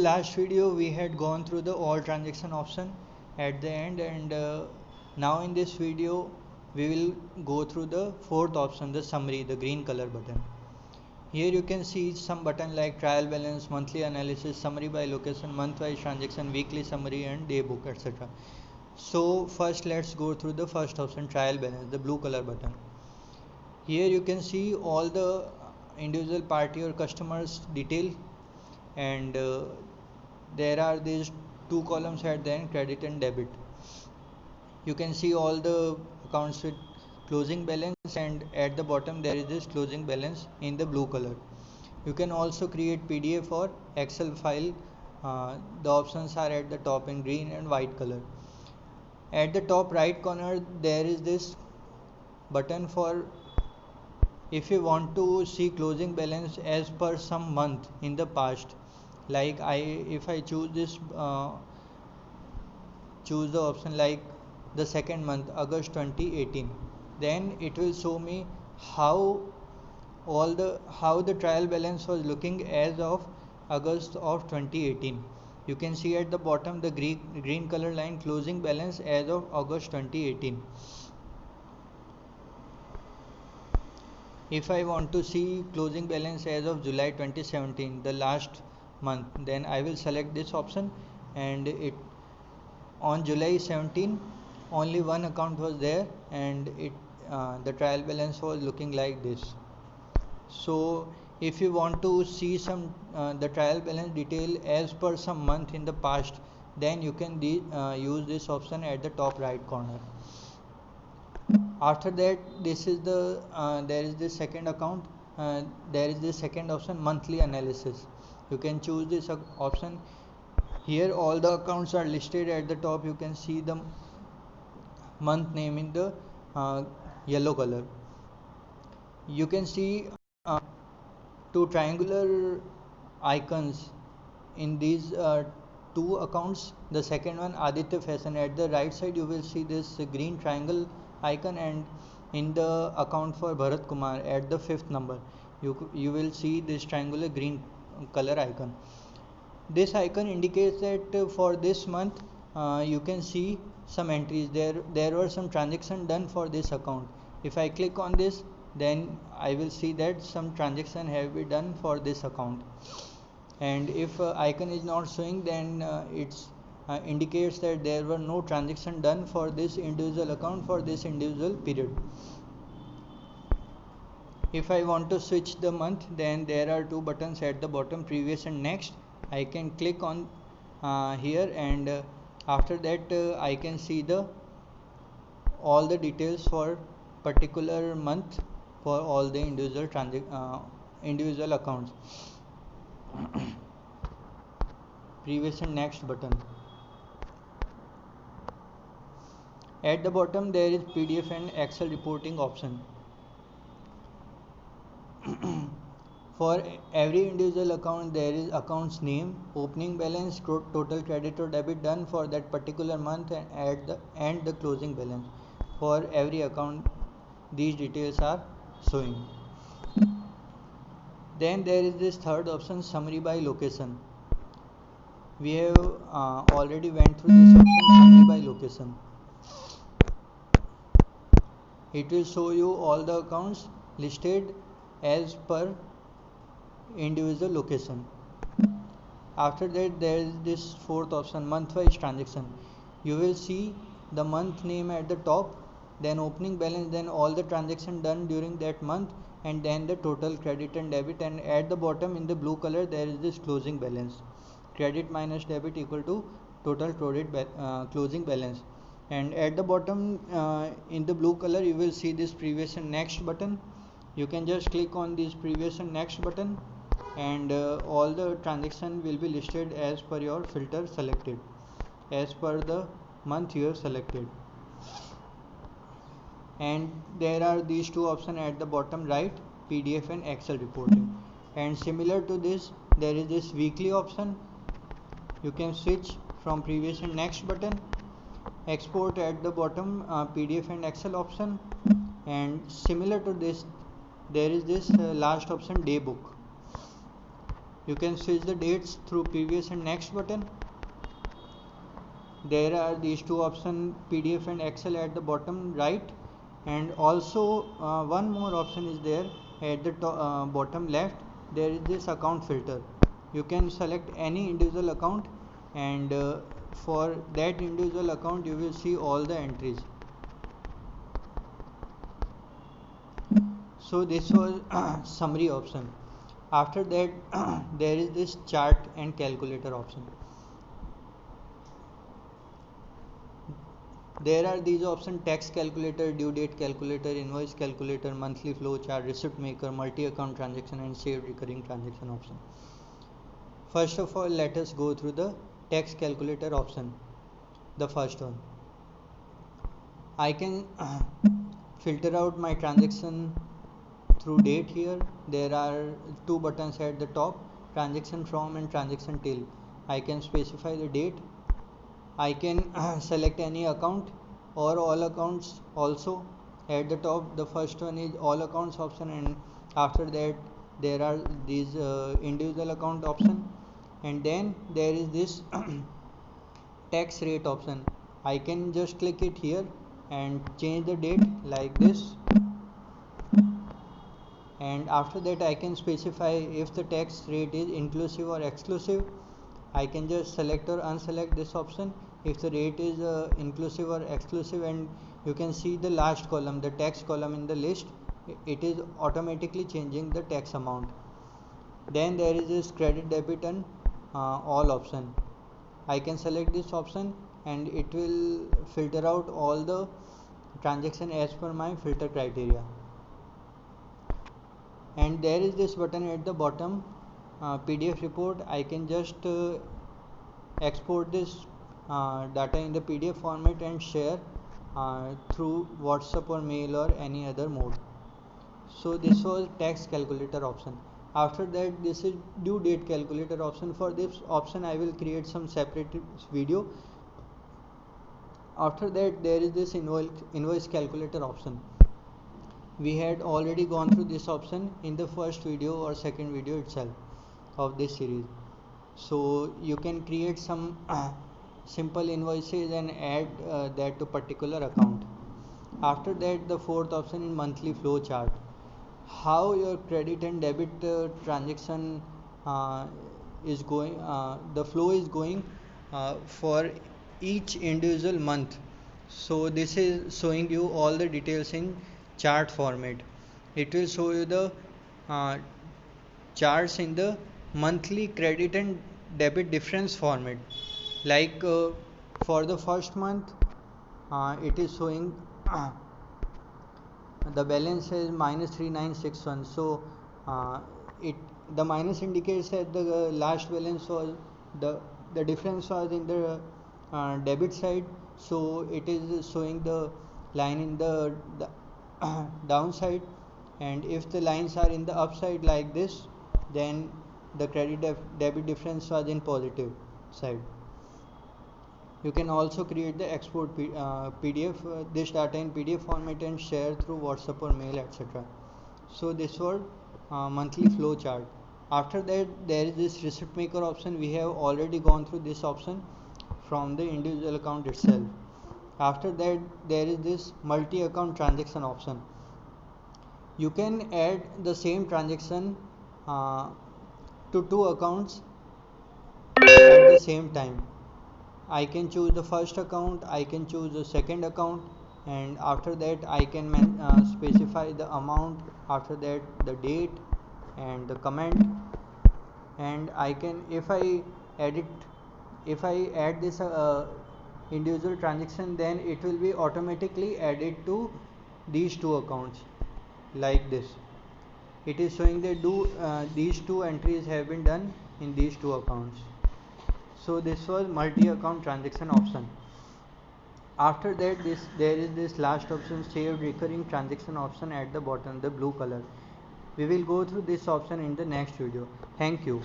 last video we had gone through the all transaction option at the end, and now in this video we will go through the fourth option, the summary, the green color button. Here you can see some button like trial balance, monthly analysis, summary by location, month wise transaction, weekly summary and day book, etc. So first let's go through the first option, trial balance, the blue color button. Here you can see all the individual party or customers detail, and there are these two columns at the end, credit and debit. You can see all the accounts with closing balance, and at the bottom there is this closing balance in the blue color. You can also create PDF or Excel file. The options are at the top in green and white color. At the top right corner there is this button for if you want to see closing balance as per some month in the past. Like if I choose this choose the option like the second month, August 2018, then it will show me how how the trial balance was looking as of August of 2018. You can see at the bottom the green color line, closing balance as of August 2018. If I want to see closing balance as of July 2017, the last month, then I will select this option, and it on July 17 only one account was there, and the trial balance was looking like this. So if you want to see some the trial balance detail as per some month in the past, then you can use this option at the top right corner. After that, this is the there is the second account, there is the second option, monthly analysis. You can choose this option. Here all the accounts are listed at the top. You can see the month name in the yellow color. You can see two triangular icons in these two accounts. The second one, Aditya Fashion, at the right side you will see this green triangle icon, and in the account for Bharat Kumar at the fifth number you will see this triangular green color icon. This icon indicates that for this month you can see some entries. There were some transactions done for this account. If I click on this, then I will see that some transaction have been done for this account, and if icon is not showing, then it's indicates that there were no transaction done for this individual account for this individual period. If I want to switch the month, then there are two buttons at the bottom, previous and next. I can click on here, and after that I can see the all the details for particular month for all the individual accounts. Previous and next button. At the bottom there is PDF and Excel reporting option. For every individual account there is account's name, opening balance, total credit or debit done for that particular month, and the closing balance. For every account these details are showing. Then there is this third option, summary by location. We have already went through this option, summary by location. It will show you all the accounts listed as per individual location. After that there is this fourth option, month wise transaction. You will see the month name at the top, then opening balance, then all the transaction done during that month, and then the total credit and debit, and at the bottom in the blue color there is this closing balance, credit minus debit equal to total closing balance. And at the bottom in the blue color you will see this previous and next button. You can just click on this previous and next button, and all the transaction will be listed as per your filter selected, as per the month you have selected. And there are these two options at the bottom right, PDF and Excel reporting. And similar to this there is this weekly option. You can switch from previous and next button, export at the bottom, PDF and Excel option. And similar to this there is this last option, day book. You can switch the dates through previous and next button. There are these two options, PDF and Excel, at the bottom right, and also one more option is there at the bottom left. There is this account filter. You can select any individual account, and for that individual account you will see all the entries. So this was summary option. After that there is this chart and calculator option. There are these options: tax calculator, due date calculator, invoice calculator, monthly flow chart, receipt maker, multi account transaction, and saved recurring transaction option. First of all, let us go through the tax calculator option, the first one. I can filter out my transaction through date. Here there are two buttons at the top, transaction from and transaction till. I can specify the date. I can select any account or all accounts also. At the top, the first one is all accounts option, and after that there are these individual account option, and then there is this tax rate option. I can just click it here and change the date like this, and after that I can specify if the tax rate is inclusive or exclusive. I can just select or unselect this option if the rate is inclusive or exclusive, and you can see the last column, the tax column in the list, it is automatically changing the tax amount. Then there is this credit, debit, and all option. I can select this option and it will filter out all the transaction as per my filter criteria. And there is this button at the bottom, PDF report. I can just export this data in the PDF format and share through WhatsApp or mail or any other mode. So this was tax calculator option. After that, this is due date calculator option. For this option I will create some separate video. After that there is this invoice calculator option. We had already gone through this option in the first video or second video itself of this series. So you can create some simple invoices and add that to particular account. After that, the fourth option is monthly flow chart. How your credit and debit transaction is going, the flow is going for each individual month. So this is showing you all the details in chart format. It will show you the uh, charts in the monthly credit and debit difference format. Like for the first month, it is showing the balance is -3961. So it the minus indicates that the last balance was the difference was in the debit side, so it is showing the line in the downside, and if the lines are in the upside like this, then the credit debit difference was in positive side. You can also create the export PDF this data in PDF format and share through WhatsApp or mail, etc. So this was monthly flow chart. After that there is this receipt maker option. We have already gone through this option from the individual account itself. After that there is this multi account transaction option. You can add the same transaction to two accounts at the same time. I can choose the first account, I can choose the second account, and after that I can specify the amount, after that the date and the comment, and I can, if I add this individual transaction, then it will be automatically added to these two accounts like this. It is showing that these two entries have been done in these two accounts. So this was multi account transaction option. After that there is this last option, saved recurring transaction option at the bottom, the blue color. We will go through this option in the next video. Thank you.